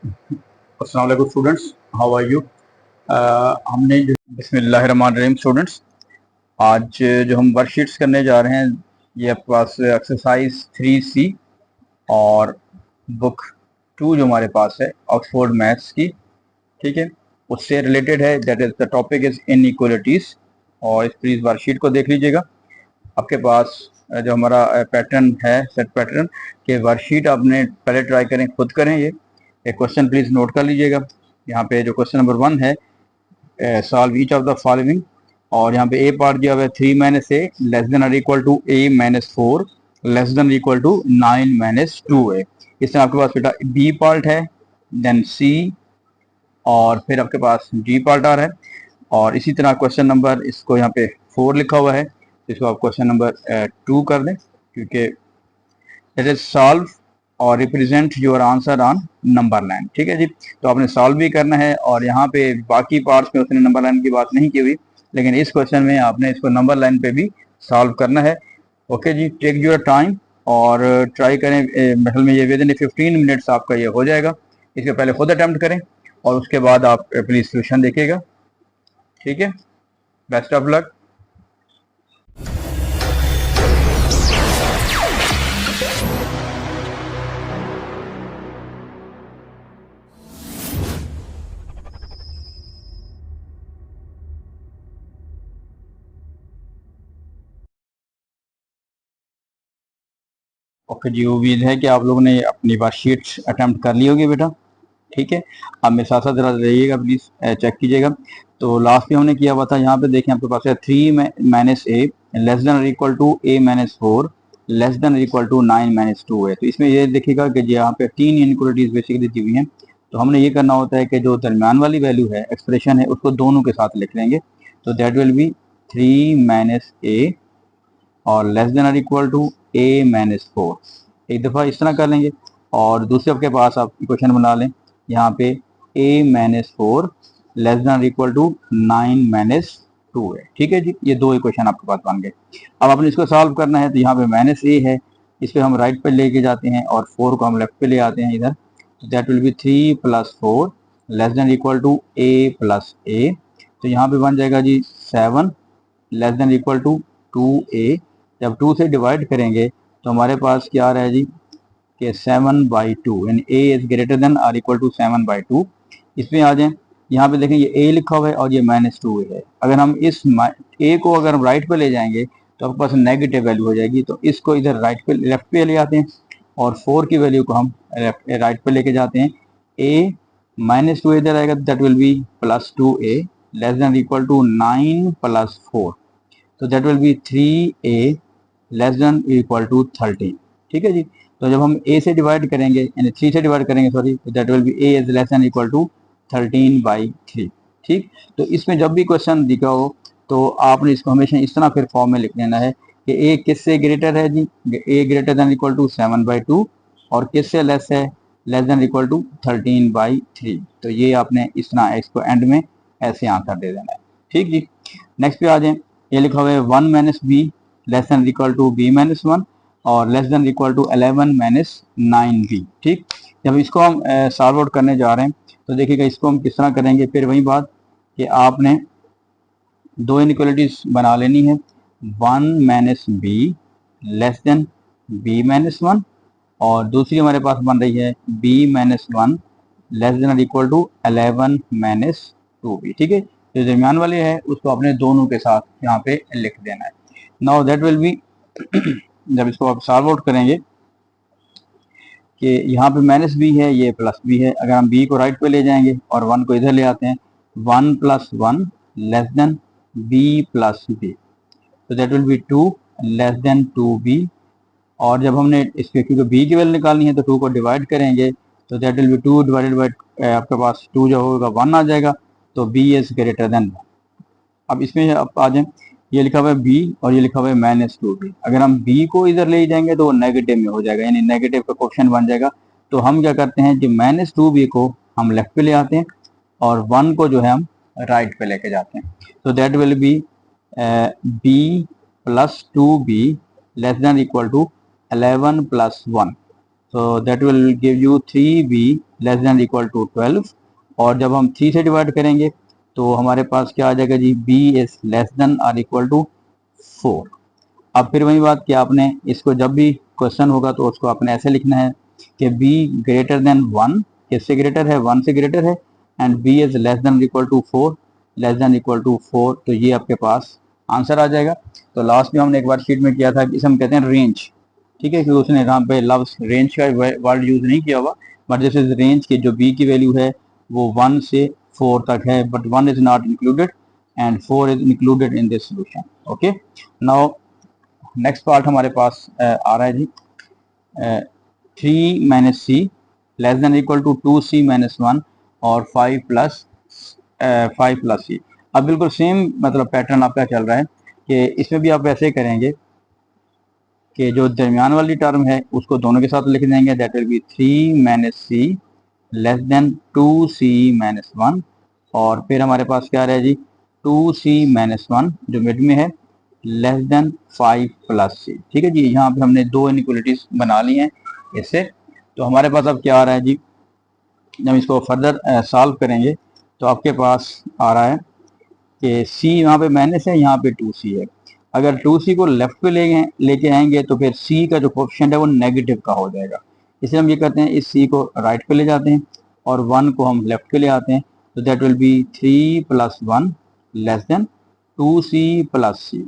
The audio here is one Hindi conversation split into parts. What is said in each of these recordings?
अस्सलाम वालेकुम स्टूडेंट्स, हाउ आर यू। हमने जो बिस्मिल्लाहिर्रहमानिर्रहीम स्टूडेंट्स, आज जो हम वर्कशीट्स करने जा रहे हैं ये आपके पास एक्सरसाइज 3C और बुक 2 जो हमारे पास है ऑक्सफोर्ड मैथ्स की, ठीक है, उससे रिलेटेड है। That is the topic is inequalities. और इस प्लीज वर्कशीट को देख लीजिएगा। आपके पास जो हमारा पैटर्न है सेट पैटर्न के वर्कशीट आपने पहले ट्राई करें, खुद करें। ये एक क्वेश्चन प्लीज नोट कर लीजिएगा। यहाँ पे जो क्वेश्चन नंबर 1 है, solve each of the following. और यहाँ पे ए पार्ट दिया हुआ है 3 माइनस ए लेस देन और equal to A minus 4 less than equal to 9 minus 2a। इसमें आपके पास बेटा बी पार्ट है, देन सी, और फिर आपके पास डी पार्ट आ रहा है। और इसी तरह क्वेश्चन नंबर इसको यहाँ पे 4 लिखा हुआ है, इसको आप क्वेश्चन नंबर 2 कर दें, क्योंकि इट इज सॉल्व और represent your answer on number line. ठीक है जी, तो आपने सॉल्व भी करना है और यहाँ पे बाकी पार्ट्स में उसने नंबर लाइन की बात नहीं की हुई, लेकिन इस क्वेश्चन में आपने इसको नंबर लाइन पे भी सॉल्व करना है। ओके जी, टेक योर टाइम और ट्राई करें। मतलब में ये विद इन 15 मिनट्स आपका ये हो जाएगा। इसके पहले खुद अटेम्प्ट करें और उसके बाद आप प्लीज सोल्यूशन देखिएगा। ठीक है, बेस्ट ऑफ लक। ओके जी, उम्मीद है कि आप लोगों ने अपनी वर्कशीट अटेम्प्ट कर ली होगी बेटा। ठीक है, अब मेरे साथ साथ जरा रहिएगा, प्लीज चेक कीजिएगा। तो लास्ट में हमने किया हुआ था, यहाँ पे देखें आपके पास है 3 minus A less than equal to A minus 4 less than equal to 9 minus 2 है। तो इसमें ये देखिएगा कि यहाँ पे 3 इनइक्वालिटीज बेसिकली दी हुई हैं। तो हमने ये करना होता है कि जो दरमियान वाली वैल्यू है एक्सप्रेशन है उसको दोनों के साथ लिख लेंगे। तो that will be 3 minus A और less than equal to A minus 4। एक दफ़ा इस तरह कर लेंगे और दूसरे आपके पास आप इक्वेशन बना लें, यहाँ पे a minus 4 less than equal to 9 minus 2 है। ठीक है जी, ये दो इक्वेशन आपके पास बन गए। अब आपने इसको सॉल्व करना है, तो यहाँ पे माइनस a है, इस पर हम राइट पे लेके जाते हैं और 4 को हम लेफ्ट पे ले आते हैं इधर। That will be 3 plus 4 less than equal to a plus a। तो यहाँ पे बन जाएगा जी 7 less than equal to 2a। जब 2 से डिवाइड करेंगे तो हमारे पास क्या आ रहा है जी कि 7/2, यानी a इज ग्रेटर देन और इक्वल टू 7/2। इसमें आ जाएं, यहाँ पे देखें ये a लिखा हुआ है और ये -2 है। अगर हम इस a को अगर हम राइट पे ले जाएंगे तो आपके पास नेगेटिव वैल्यू हो जाएगी। तो इसको इधर राइट पे लेफ्ट पे ले आते हैं और 4 की वैल्यू को हम राइट पे लेके जाते हैं। a -2 इधर आएगा, that will be +2a less than equal to 9 plus 4। तो that will be 3a less than equal to 13। ठीक है जी, तो जब हम a से डिवाइड करेंगे यानी 3 से डिवाइड करेंगे, सॉरी, तो that will be a is less than equal to 13/3। ठीक, तो इसमें जब भी क्वेश्चन दिखा हो तो आपने इसको हमेशा इस तरह फिर फॉर्म में लिख लेना है कि a किससे ग्रेटर है जी, a greater than equal to 7/2 और किससे लेस है, लेस देन इक्वल टू 13/3। तो ये आपने इस तरह इसको एंड में ऐसे आंसर दे देना है। ठीक जी, नेक्स्ट पे आ जाए। ये लिखा हुआ है 1 minus B less than equal to B minus 1 और less than equal to 11 minus 9b। ठीक, जब इसको हम सॉल्व आउट करने जा रहे हैं तो देखिएगा इसको हम किस तरह करेंगे। फिर वही बात कि आपने दो इनइक्वालिटीज बना लेनी है, 1 minus B less than B minus 1 और दूसरी हमारे पास बन रही है b minus 1 less than equal to 11 minus 2b। ठीक है, जो दरमियान वाले है उसको आपने दोनों के साथ यहाँ पे लिख देना है। नाउ दैट विल बी जब इसको आप सॉल्व आउट करेंगे कि यहाँ पे माइनस बी है, ये प्लस बी है। अगर हम बी को राइट पे ले जाएंगे और 1 को इधर ले आते हैं, 1 + 1 less than B plus B, तो that will be 2 less than 2b। और जब हमने इसके क्योंकि बी की वैल्यू निकालनी है तो 2 को डिवाइड करेंगे, तो that will be 2 divided by आपके पास 2 जो होगा 1 आ जाएगा। तो b इज ग्रेटर देन। अब इसमें आप आ जाए, ये लिखा हुआ है b और ये लिखा हुआ है -2b। अगर हम b को इधर ले जाएंगे तो वो नेगेटिव में हो जाएगा, यानी नेगेटिव का क्वेश्चन बन जाएगा। तो हम क्या करते हैं कि -2b को हम लेफ्ट पे ले आते हैं और 1 को जो है हम राइट पे लेके जाते हैं। तो that will be b + 2b less than equal to 11 + 1। So that will give you 3b less than equal to 12, और जब हम 3 से डिवाइड करेंगे तो हमारे पास क्या आ जाएगा जी, b इज लेस देन और इक्वल टू 4। अब फिर वही बात कि आपने इसको जब भी क्वेश्चन होगा तो उसको आपने ऐसे लिखना है कि b ग्रेटर देन 1, किससे ग्रेटर है, 1 से ग्रेटर है, and b is less than equal to 4, less than equal to 4, तो ये आपके पास आंसर आ जाएगा। तो लास्ट में हमने एक बार शीट में किया था कि इसे हम कहते हैं रेंज, ठीक है, क्योंकि उसने यहाँ पे लफ्ज रेंज का वर्ड यूज नहीं किया हुआ, बट दिस इज रेंज की जो b की वैल्यू है वो 1 से 4 तक है, but 1 is not included and 4 is included in this solution. Okay, now next part हमारे पास आ रहा है जी 3 minus C less than equal to 2c minus 1 और 5 प्लस सी। अब बिल्कुल सेम मतलब पैटर्न आपका चल रहा है कि इसमें भी आप वैसे करेंगे कि जो दरमियान वाली टर्म है उसको दोनों के साथ लिख देंगे, that will be 3 minus C less than 2c minus 1, और फिर हमारे पास क्या आ रहा है जी 2c माइनस 1 जो मिड में है लेस देन 5 प्लस सी। ठीक है जी, यहाँ पे हमने दो इनइक्वालिटीज बना ली हैं इससे। तो हमारे पास अब क्या आ रहा है जी, जब इसको फर्दर सॉल्व करेंगे तो आपके पास आ रहा है कि c यहाँ पे माइनस है, यहाँ पे 2c है। अगर 2c को लेफ्ट पे लेके आएंगे तो फिर c का जो कोफिशिएंट है वो नेगेटिव का हो जाएगा, इसलिए हम ये करते हैं इस c को राइट पे ले जाते हैं और 1 को हम लेफ्ट पे ले आते हैं, तो that will be 3 plus 1 less than 2c plus c,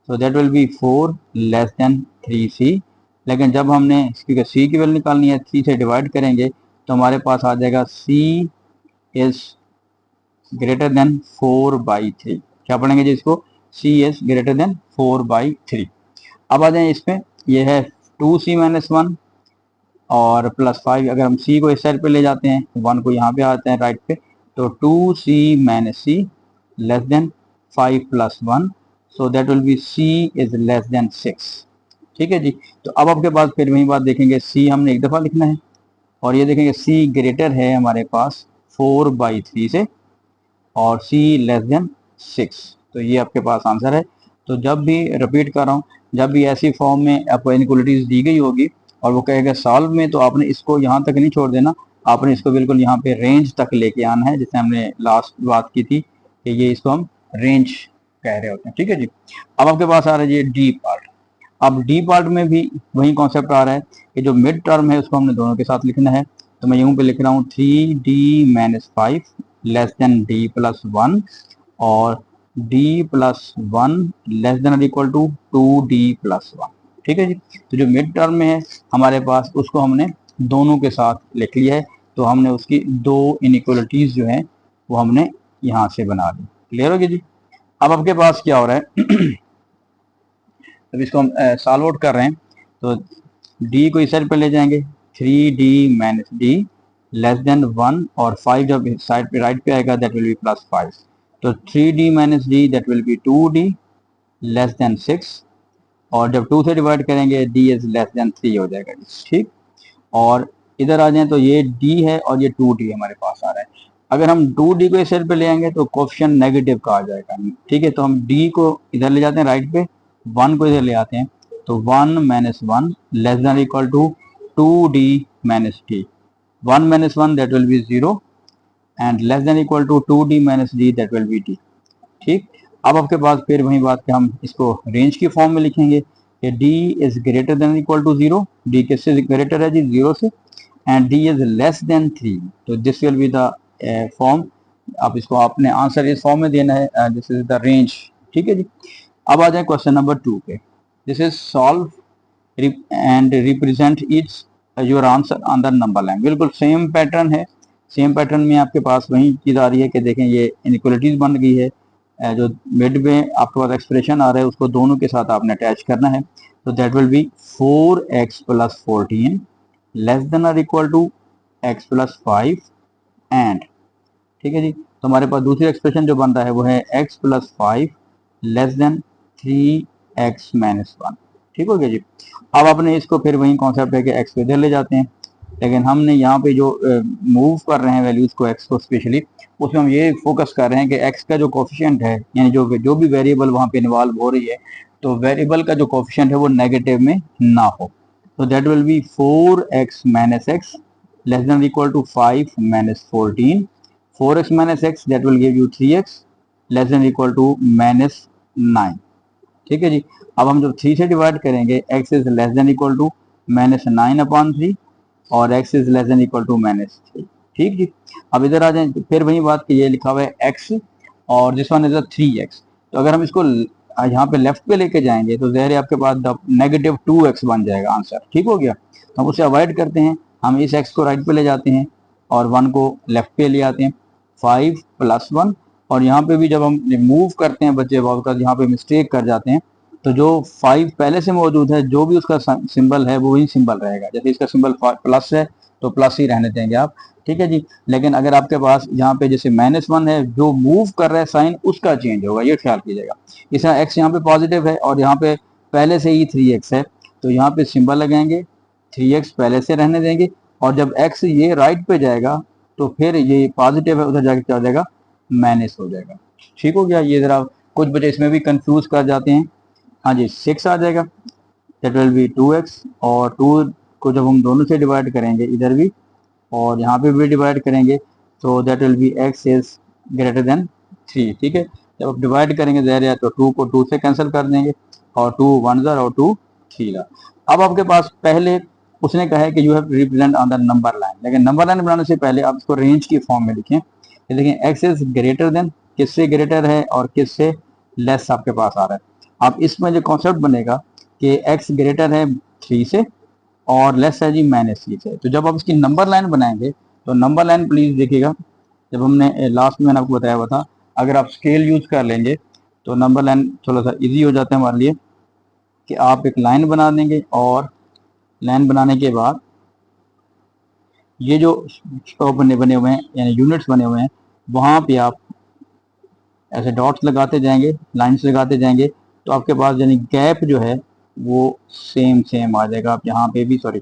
so that will be 4 less then 3c। लेकिन जब हमने क्योंकि c की वैल्यू निकालनी है 3 से डिवाइड करेंगे तो हमारे पास आ जाएगा c इज ग्रेटर देन 4/3। क्या पढ़ेंगे जी इसको, c इज ग्रेटर देन 4/3। अब आ जाए इसमें, ये है 2c माइनस 1 और प्लस 5, अगर हम c को इस साइड पे ले जाते हैं 1 को यहाँ पे आते हैं राइट पे, तो 2c minus c less than 5 plus 1, so that will B c is less then 6। ठीक है जी, तो अब आपके पास फिर वही बात देखेंगे, c हमने एक दफ़ा लिखना है और ये देखेंगे c ग्रेटर है हमारे पास 4/3 से और c लेस देन 6, तो ये आपके पास आंसर है। तो जब भी रिपीट कर रहा हूँ, जब भी ऐसी फॉर्म में आपको इनइक्वालिटीज दी गई होगी और वो कहेगा सॉल्व में, तो आपने इसको यहाँ तक नहीं छोड़ देना, आपने इसको बिल्कुल यहाँ पे रेंज तक लेके आना है, जैसे हमने लास्ट बात की थी कि ये इसको हम रेंज कह रहे होते हैं। ठीक है जी, अब आपके पास आ रहा है ये डी पार्ट। अब डी पार्ट में भी वही कॉन्सेप्ट आ रहा है कि जो मिड टर्म है उसको हमने दोनों के साथ लिखना है, तो मैं यूं पे लिख रहा हूँ 3d minus 5 less than d plus 1 और d plus 1 less than equal to 2d plus 1। ठीक है जी, तो जो मिड टर्म में है हमारे पास उसको हमने दोनों के साथ लिख लिया है, तो हमने उसकी दो इनइक्वालिटीज जो हैं वो हमने यहाँ से बना ली। क्लियर हो गया जी। अब आपके पास क्या हो रहा है अब इसको हम सॉल्व आउट कर रहे हैं, तो d को इस साइड पे ले जाएंगे 3d minus D less than 1 और 5 जब साइड पे राइट पे आएगा दैट विल बी प्लस 5, तो 3d minus d that will B 2d less than 6, और जब 2 से डिवाइड करेंगे d इज लेस देन 3 हो जाएगा। ठीक, और इधर आ जाएं तो ये d है और ये 2d हमारे पास आ रहा है। अगर हम 2d को इस साइड पे ले आएंगे तो कोफिशिएंट नेगेटिव का आ जाएगा। ठीक है, तो हम d को इधर ले जाते हैं राइट पे, 1 को इधर ले आते हैं, तो 1 minus 1 less than equal to 2d minus d, 1 minus 1 that will be 0 and less than equal to 2d minus d that will be d। ठीक, अब आपके पास फिर वही बात कि हम इसको रेंज की फॉर्म में लिखेंगे कि d is greater than equal to 0, d किससे ग्रेटर है जी 0 से, and d is less than 3, तो this will be the form. आप इसको आपने आंसर इस फॉर्म में देना है, दिस इज द रेंज। ठीक है जी, अब आ जाए क्वेश्चन नंबर 2 पे। This is solve and represent it's your answer on the number line. बिल्कुल सेम पैटर्न है, सेम पैटर्न में आपके पास वही चीज़ आ रही है कि देखें ये इनइक्वालिटीज बन गई है, जो मिड में आपके पास एक्सप्रेशन आ रहा है उसको दोनों के साथ आपने अटैच करना है, तो that will be 4x plus 14 less than और equal to x plus 5 and. ठीक है जी, तो हमारे पास दूसरी एक्सप्रेशन जो बन रहा है वो है x plus 5 less then 3x minus 1। ठीक हो गया जी। अब आपने इसको फिर वही कॉन्सेप्ट है कि x को इधर ले जाते हैं, लेकिन हमने यहाँ पे जो मूव कर रहे हैं वैल्यूज को x को स्पेशली, उसमें हम ये फोकस कर रहे हैं कि x का जो कोफिशिएंट है यानी जो भी वेरिएबल वहाँ पे इन्वॉल्व हो रही है, तो वेरिएबल का जो कोफिशिएंट है वो नेगेटिव में ना हो। तो that will be 4x minus x less than or equal to 5 minus 14. 4x minus x that will give you 3x less than or equal to minus 9. ठीक है जी। अब हम जब 3 से डिवाइड करेंगे x is less than equal to minus 9/3 और x is less than equal to -3। ठीक जी। अब इधर आ जाए, फिर वही बात कि ये लिखा हुआ है x और दिस वन इज 3x। तो अगर हम इसको यहाँ पे लेफ्ट पे लेके जाएंगे तो ज़ाहिर है आपके पास -2x बन जाएगा आंसर। ठीक हो गया। तो हम उसे अवॉइड करते हैं, हम इस x को राइट पे ले जाते हैं और 1 को लेफ्ट पे ले आते हैं। 5 + 1 और यहाँ पे भी जब हम मूव करते हैं बच्चे बहुत का यहाँ पे मिस्टेक कर जाते हैं, तो जो 5 पहले से मौजूद है जो भी उसका सिंबल है वो वही सिंबल रहेगा। जैसे इसका सिंबल प्लस है तो प्लस ही रहने देंगे आप। ठीक है जी। लेकिन अगर आपके पास यहाँ पे जैसे -1 है, जो मूव कर रहा है साइन उसका चेंज होगा, ये ख्याल कीजिएगा। इस x यहाँ पे पॉजिटिव है और यहाँ पे पहले से ही 3x है, तो यहाँ पे सिंबल लगाएंगे, 3x पहले से रहने देंगे और जब x ये राइट पे जाएगा तो फिर ये पॉजिटिव है, उधर जाके क्या हो जाएगा, माइनस हो जाएगा। ठीक हो गया। ये जरा कुछ बच्चे इसमें भी कंफ्यूज कर जाते हैं। हाँ जी, 6 आ जाएगा, दैट विल बी 2x और 2 को जब हम दोनों से डिवाइड करेंगे इधर भी और यहाँ पे भी डिवाइड करेंगे तो that will B x is greater then 3। ठीक है। जब आप डिवाइड करेंगे ज़ाहिर है तो 2 को 2 से कैंसिल कर देंगे और 2 1 ज़ा और 2 3 ज़ा। अब आपके पास पहले उसने कहा है कि you have represent on the number line, लेकिन नंबर लाइन बनाने से पहले आप इसको रेंज की फॉर्म में लिखें। ये देखें x इज ग्रेटर देन, किससे ग्रेटर है और किससे लेस आपके पास आ रहा है। अब इसमें जो कॉन्सेप्ट बनेगा कि x ग्रेटर है 3 से और लेस है जी -3 से। तो जब आप इसकी नंबर लाइन बनाएंगे तो नंबर लाइन प्लीज देखिएगा, जब हमने लास्ट में मैंने आपको बताया हुआ था, अगर आप स्केल यूज कर लेंगे तो नंबर लाइन थोड़ा सा इजी हो जाता है हमारे लिए कि आप एक लाइन बना देंगे और लाइन बनाने के बाद ये जो बने हुए हैं यानी यूनिट्स बने हुए हैं वहाँ पे आप ऐसे डॉट्स लगाते जाएंगे, लाइन्स लगाते जाएंगे, तो आपके पास यानी गैप जो है वो सेम आ जाएगा। आप यहाँ पे भी, सॉरी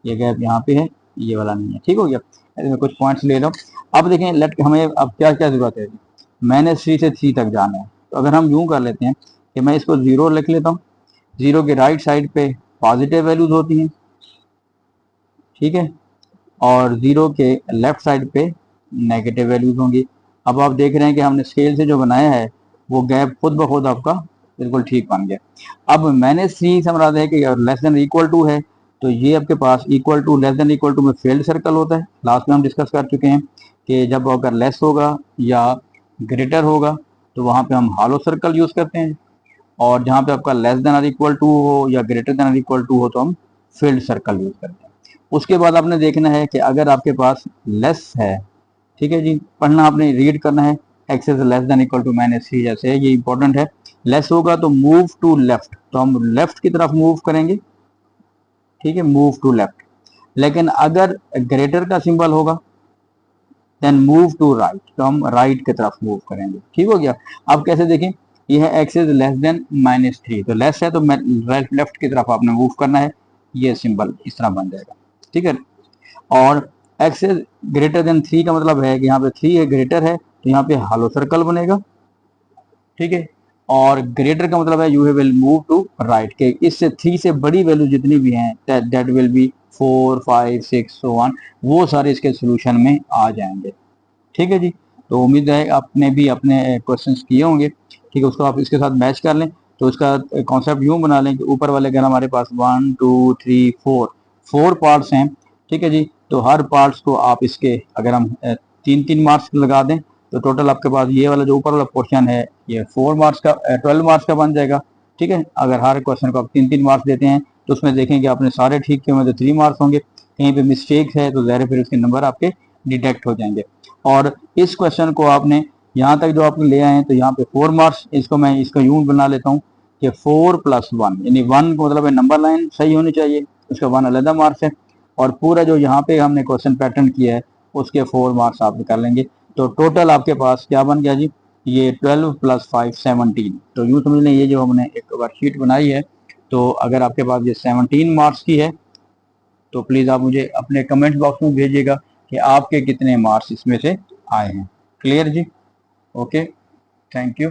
ये गैप यहाँ पे है, ये वाला नहीं है। ठीक हो गया। ऐसे मैं कुछ पॉइंट्स ले रहा हूँ। अब देखें लेट हमें अब क्या क्या जरूरत है, -3 से 3 तक जाना है। तो अगर हम यूँ कर लेते हैं कि मैं इसको 0 लिख लेता हूँ, 0 के राइट साइड पे पॉजिटिव वैल्यूज होती हैं, ठीक है, और 0 के लेफ्ट साइड पे नेगेटिव वैल्यूज होंगी। अब आप देख रहे हैं कि हमने स्केल से जो बनाया है वो गैप खुद ब खुद आपका बिल्कुल ठीक बन गया। अब -3 से मराद है कि लेस देन इक्वल टू है, तो ये आपके पास equal to less than equal to में फेल्ड सर्कल होता है। लास्ट में हम डिस्कस कर चुके हैं कि जब अगर लेस होगा या ग्रेटर होगा तो वहाँ पे हम हॉलो सर्कल यूज करते हैं, और जहाँ पे आपका लेस देन और इक्वल टू हो या ग्रेटर देन और इक्वल टू हो तो हम फील्ड सर्कल यूज करते हैं। उसके बाद आपने देखना है कि अगर आपके पास लेस है, ठीक है जी, पढ़ना आपने रीड करना है, x is less than equal to -3 जैसे है, ये इंपॉर्टेंट है। लेस होगा तो मूव टू लेफ्ट, तो हम लेफ्ट की तरफ मूव करेंगे, ठीक है, मूव टू लेफ्ट। लेकिन अगर ग्रेटर का सिंबल होगा देन मूव टू राइट, तो हम राइट की तरफ मूव करेंगे। ठीक हो गया। अब कैसे देखें, ये है x इज लेस देन -3, तो लेस है तो लेफ्ट की तरफ आपने मूव करना है, ये सिंबल इस तरह बन जाएगा। ठीक है। और x इज ग्रेटर देन 3 का मतलब है कि यहाँ पे 3 है, ग्रेटर है, तो यहाँ पे हॉलो सर्कल बनेगा। ठीक है। और ग्रेटर का मतलब है you will move to right, के इससे 3 से बड़ी वैल्यू जितनी भी हैं that will be 4 5 6 so on, वो सारे इसके सोल्यूशन में आ जाएंगे। ठीक है जी। तो उम्मीद है आपने भी अपने क्वेश्चंस किए होंगे। ठीक है, उसको आप इसके साथ मैच कर लें। तो उसका कॉन्सेप्ट यूँ बना लें कि ऊपर वाले अगर हमारे पास 1 2 3 4 पार्ट्स हैं, ठीक है जी, तो हर पार्ट्स को आप इसके अगर हम 3 मार्क्स लगा दें तो टोटल आपके पास ये वाला जो ऊपर वाला पोर्शन है ये 4 मार्क्स का 12 मार्क्स का बन जाएगा। ठीक है। अगर हर क्वेश्चन को आप 3 मार्क्स देते हैं तो उसमें देखेंगे आपने सारे ठीक किए होंगे तो 3 मार्क्स होंगे, कहीं पे मिस्टेक है तो ज़ाहिर फिर उसके नंबर आपके डिटेक्ट हो जाएंगे। और इस क्वेश्चन को आपने यहाँ तक जो आपने ले आए हैं तो यहाँ पे 4 मार्क्स, इसको मैं इसको यूं बना लेता हूँ कि 4 + 1 यानी 1 को मतलब नंबर लाइन सही होनी चाहिए, उसका 1 अलग मार्क्स है, और पूरा जो यहाँ पे हमने क्वेश्चन पैटर्न किया है उसके 4 मार्क्स आप निकाल लेंगे। तो टोटल आपके पास क्या बन गया जी, ये 12 + 5 17। तो यूँ समझ लें ये जो हमने एक वर्कशीट बनाई है, तो अगर आपके पास ये 17 मार्क्स की है तो प्लीज़ आप मुझे अपने कमेंट बॉक्स में भेजिएगा कि आपके कितने मार्क्स इसमें से आए हैं। क्लियर जी? Okay, thank you.